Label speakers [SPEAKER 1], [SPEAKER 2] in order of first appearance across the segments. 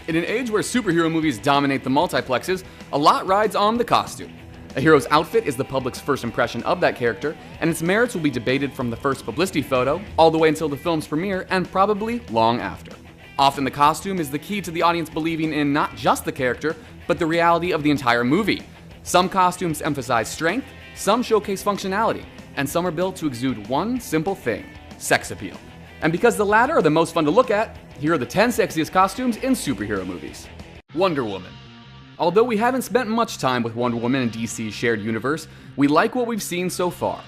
[SPEAKER 1] In an age where superhero movies dominate the multiplexes, a lot rides on the costume. A hero's outfit is the public's first impression of that character, and its merits will be debated from the first publicity photo all the way until the film's premiere and probably long after. Often the costume is the key to the audience believing in not just the character, but the reality of the entire movie. Some costumes emphasize strength, some showcase functionality, and some are built to exude one simple thing: sex appeal. And because the latter are the most fun to look at, here are the 10 sexiest costumes in superhero movies. Wonder Woman. Although we haven't spent much time with Wonder Woman in DC's shared universe, we like what we've seen so far.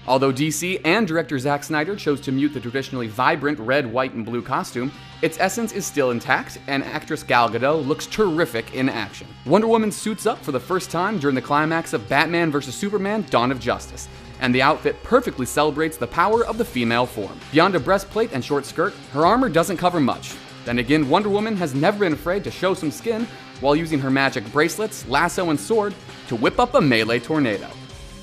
[SPEAKER 1] Although DC and director Zack Snyder chose to mute the traditionally vibrant red, white, and blue costume, its essence is still intact, and actress Gal Gadot looks terrific in action. Wonder Woman suits up for the first time during the climax of Batman vs. Superman: Dawn of Justice, and the outfit perfectly celebrates the power of the female form. Beyond a breastplate and short skirt, her armor doesn't cover much. Then again, Wonder Woman has never been afraid to show some skin while using her magic bracelets, lasso, and sword to whip up a melee tornado.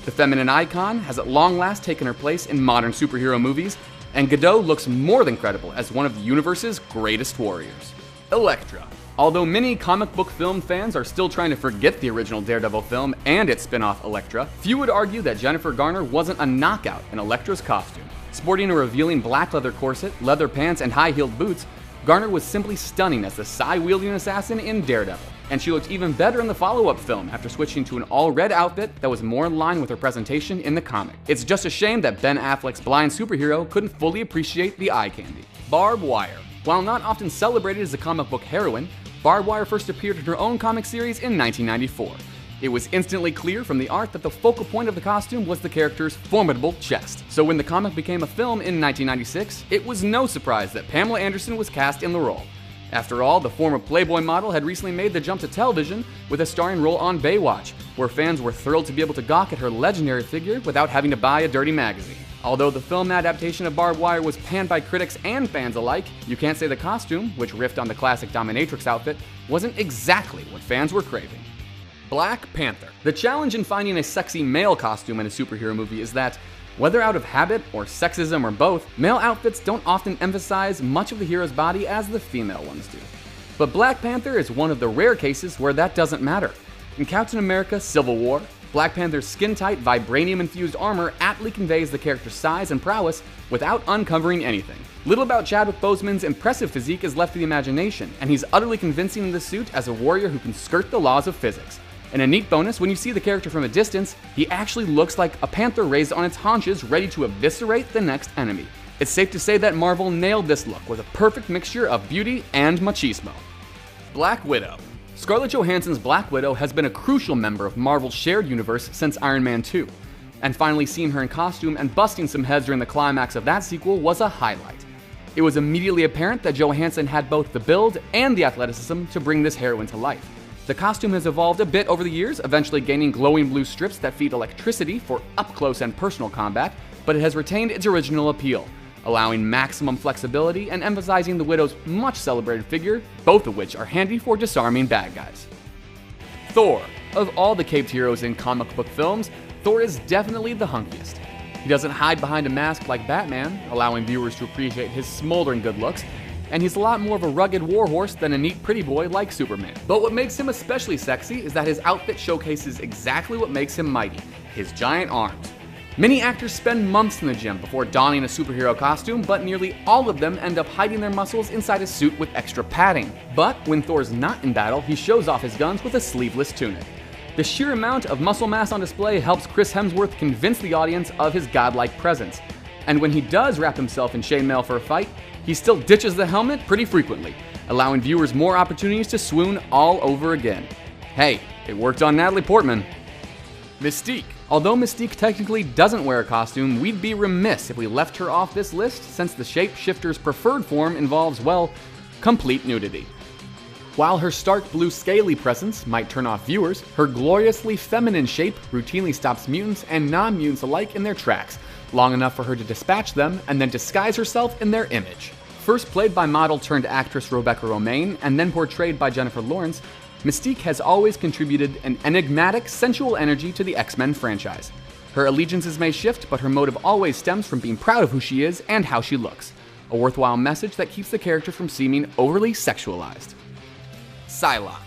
[SPEAKER 1] The feminine icon has at long last taken her place in modern superhero movies, and Gadot looks more than credible as one of the universe's greatest warriors. Elektra. Although many comic book film fans are still trying to forget the original Daredevil film and its spin-off Elektra, few would argue that Jennifer Garner wasn't a knockout in Elektra's costume. Sporting a revealing black leather corset, leather pants, and high-heeled boots, Garner was simply stunning as the psi-wielding assassin in Daredevil, and she looked even better in the follow-up film after switching to an all-red outfit that was more in line with her presentation in the comic. It's just a shame that Ben Affleck's blind superhero couldn't fully appreciate the eye candy. Barbed Wire. While not often celebrated as a comic book heroine, Barbed Wire first appeared in her own comic series in 1994. It was instantly clear from the art that the focal point of the costume was the character's formidable chest. So when the comic became a film in 1996, it was no surprise that Pamela Anderson was cast in the role. After all, the former Playboy model had recently made the jump to television with a starring role on Baywatch, where fans were thrilled to be able to gawk at her legendary figure without having to buy a dirty magazine. Although the film adaptation of Barbed Wire was panned by critics and fans alike, you can't say the costume, which riffed on the classic dominatrix outfit, wasn't exactly what fans were craving. Black Panther. The challenge in finding a sexy male costume in a superhero movie is that, whether out of habit or sexism or both, male outfits don't often emphasize much of the hero's body as the female ones do. But Black Panther is one of the rare cases where that doesn't matter. In Captain America: Civil War, Black Panther's skin-tight, vibranium-infused armor aptly conveys the character's size and prowess without uncovering anything. Little about Chadwick Boseman's impressive physique is left to the imagination, and he's utterly convincing in the suit as a warrior who can skirt the laws of physics. And a neat bonus, when you see the character from a distance, he actually looks like a panther raised on its haunches, ready to eviscerate the next enemy. It's safe to say that Marvel nailed this look with a perfect mixture of beauty and machismo. Black Widow. Scarlett Johansson's Black Widow has been a crucial member of Marvel's shared universe since Iron Man 2, and finally seeing her in costume and busting some heads during the climax of that sequel was a highlight. It was immediately apparent that Johansson had both the build and the athleticism to bring this heroine to life. The costume has evolved a bit over the years, eventually gaining glowing blue strips that feed electricity for up-close and personal combat, but it has retained its original appeal, allowing maximum flexibility and emphasizing the Widow's much celebrated figure, both of which are handy for disarming bad guys. Thor. Of all the caped heroes in comic book films, Thor is definitely the hunkiest. He doesn't hide behind a mask like Batman, allowing viewers to appreciate his smoldering good looks, and he's a lot more of a rugged warhorse than a neat pretty boy like Superman. But what makes him especially sexy is that his outfit showcases exactly what makes him mighty: his giant arms. Many actors spend months in the gym before donning a superhero costume, but nearly all of them end up hiding their muscles inside a suit with extra padding. But when Thor's not in battle, he shows off his guns with a sleeveless tunic. The sheer amount of muscle mass on display helps Chris Hemsworth convince the audience of his godlike presence. And when he does wrap himself in chainmail for a fight, he still ditches the helmet pretty frequently, allowing viewers more opportunities to swoon all over again. Hey, it worked on Natalie Portman. Mystique. Although Mystique technically doesn't wear a costume, we'd be remiss if we left her off this list, since the shapeshifter's preferred form involves, well, complete nudity. While her stark blue scaly presence might turn off viewers, her gloriously feminine shape routinely stops mutants and non-mutants alike in their tracks, long enough for her to dispatch them and then disguise herself in their image. First played by model-turned-actress Rebecca Romijn and then portrayed by Jennifer Lawrence, Mystique has always contributed an enigmatic, sensual energy to the X-Men franchise. Her allegiances may shift, but her motive always stems from being proud of who she is and how she looks. A worthwhile message that keeps the character from seeming overly sexualized. Psylocke.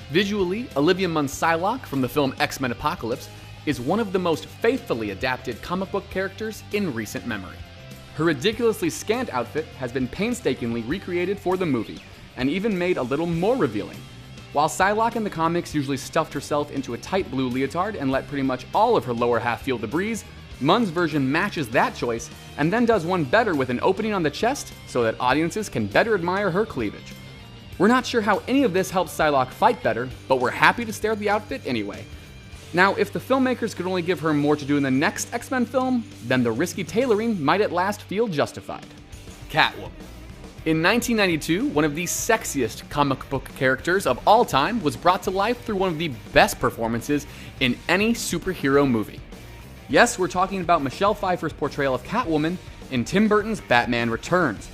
[SPEAKER 1] Visually, Olivia Munn's Psylocke from the film X-Men Apocalypse is one of the most faithfully adapted comic book characters in recent memory. Her ridiculously scant outfit has been painstakingly recreated for the movie, and even made a little more revealing. While Psylocke in the comics usually stuffed herself into a tight blue leotard and let pretty much all of her lower half feel the breeze, Munn's version matches that choice and then does one better with an opening on the chest so that audiences can better admire her cleavage. We're not sure how any of this helps Psylocke fight better, but we're happy to stare at the outfit anyway. Now, if the filmmakers could only give her more to do in the next X-Men film, then the risky tailoring might at last feel justified. Catwoman. In 1992, one of the sexiest comic book characters of all time was brought to life through one of the best performances in any superhero movie. Yes, we're talking about Michelle Pfeiffer's portrayal of Catwoman in Tim Burton's Batman Returns.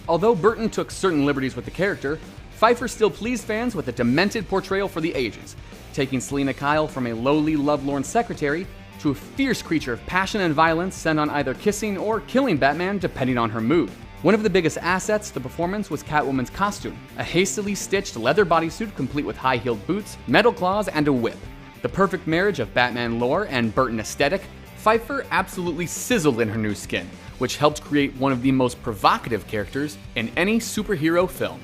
[SPEAKER 1] Although Burton took certain liberties with the character, Pfeiffer still pleased fans with a demented portrayal for the ages, taking Selina Kyle from a lowly, lovelorn secretary to a fierce creature of passion and violence sent on either kissing or killing Batman depending on her mood. One of the biggest assets to the performance was Catwoman's costume, a hastily stitched leather bodysuit complete with high-heeled boots, metal claws, and a whip. The perfect marriage of Batman lore and Burton aesthetic, Pfeiffer absolutely sizzled in her new skin, which helped create one of the most provocative characters in any superhero film.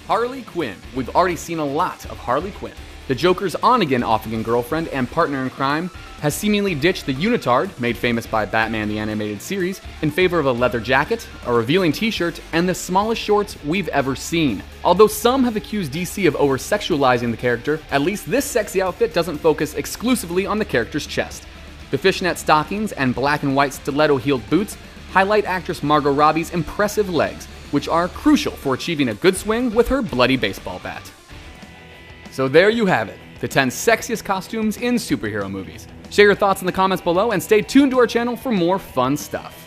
[SPEAKER 1] Harley Quinn. We've already seen a lot of Harley Quinn. The Joker's on-again, off-again girlfriend and partner in crime has seemingly ditched the unitard, made famous by Batman the Animated Series, in favor of a leather jacket, a revealing t-shirt, and the smallest shorts we've ever seen. Although some have accused DC of over-sexualizing the character, at least this sexy outfit doesn't focus exclusively on the character's chest. The fishnet stockings and black and white stiletto-heeled boots highlight actress Margot Robbie's impressive legs, which are crucial for achieving a good swing with her bloody baseball bat. So there you have it, the 10 sexiest costumes in superhero movies. Share your thoughts in the comments below and stay tuned to our channel for more fun stuff.